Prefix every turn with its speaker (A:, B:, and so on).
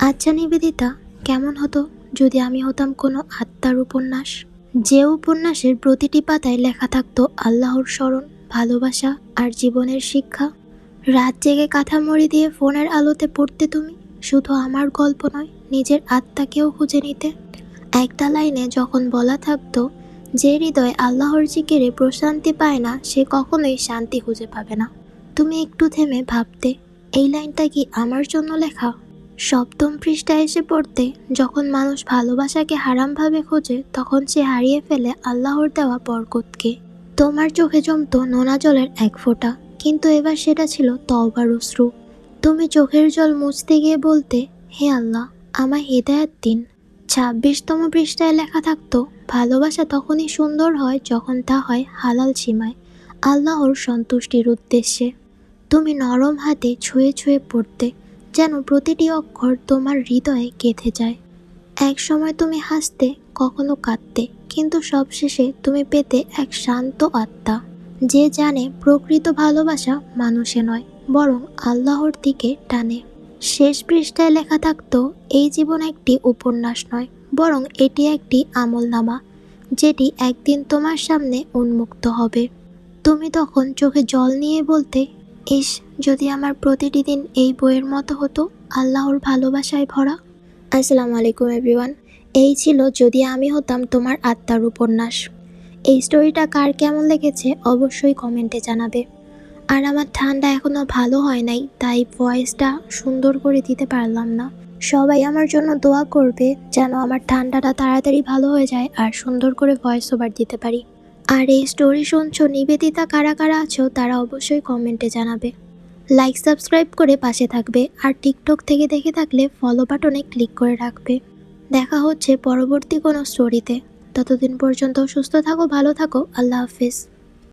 A: আচ্ছা নিবেদিতা, কেমন হতো যদি আমি হতাম কোনো আত্মার উপন্যাস, যে উপন্যাসের প্রতিটি পাতায় লেখা থাকতো আল্লাহর স্মরণ, ভালোবাসা আর জীবনের শিক্ষা। রাত জেগে কাঁথা মুড়ি দিয়ে ফোনের আলোতে পড়তে তুমি, শুধু আমার গল্প নয়, নিজের আত্মাকেও খুঁজে নিতে। একটা লাইনে যখন বলা থাকতো, যে হৃদয় আল্লাহর জিকিরে প্রশান্তি পায় না সে কখনোই শান্তি খুঁজে পাবে না, তুমি একটু থেমে ভাবতে, এই লাইনটা কি আমার জন্য লেখা? সপ্তম পৃষ্ঠায় এসে পড়তে, যখন মানুষ ভালোবাসাকে হারামভাবে খোঁজে তখন সে হারিয়ে ফেলে আল্লাহর দেওয়া বরকতকে। তোমার চোখে জমতো নোনা জলের এক ফোঁটা, কিন্তু এবার সেটা ছিল তওবার অশ্রু। তুমি চোখের জল মুছতে গিয়ে বলতে, হে আল্লাহ, আমায় হেদায়েত দিন। ২৬তম পৃষ্ঠায় লেখা থাকতো, ভালোবাসা তখনই সুন্দর হয় যখন তা হয় হালাল সীমায়, আল্লাহর সন্তুষ্টির উদ্দেশ্যে। তুমি নরম হাতে ছুঁয়ে ছুঁয়ে পড়তে, যেন প্রতিটি অক্ষর তোমার হৃদয়ে গেঁথে যায়। এক সময় তুমি হাসতে, কখনো কাঁদতে, কিন্তু সবশেষে তুমি পেতে এক শান্ত আত্মা, যে জানে প্রকৃত ভালোবাসা মানুষে নয় বরং আল্লাহর দিকে টানে। শেষ পৃষ্ঠায় লেখা থাকতো, এই জীবন একটি উপন্যাস নয়, বরং এটি একটি আমলনামা, যেটি একদিন তোমার সামনে উন্মুক্ত হবে। তুমি তখন চোখে জল নিয়ে বলতে, ইস, যদি আমার প্রতিটি দিন এই বইয়ের মতো হতো, আল্লাহর ভালোবাসায় ভরা। আসসালামু আলাইকুম এভরিওয়ান। এই ছিল যদি আমি হতাম তোমার আত্মার উপন্যাস। এই স্টোরিটা কার কেমন লেগেছে অবশ্যই কমেন্টে জানাবে। আর আমার ঠান্ডা এখনো ভালো হয় নাই, তাই ভয়েসটা সুন্দর করে দিতে পারলাম না। সবাই আমার জন্য দোয়া করবে যেন আমার ঠান্ডাটা তাড়াতাড়ি ভালো হয়ে যায় আর সুন্দর করে ভয়েস ওভার দিতে পারি। আর এই স্টোরি শুনছো নিবেদিতা কারা কারা আছো তারা অবশ্যই কমেন্টে জানাবে। লাইক সাবস্ক্রাইব করে পাশে থাকবে, আর টিকটক থেকে দেখে থাকলে ফলো বাটনে ক্লিক করে রাখবে। দেখা হচ্ছে পরবর্তী কোনো স্টোরিতে। ততদিন পর্যন্ত সুস্থ থাকো, ভালো থাকো, আল্লাহ হাফেজ।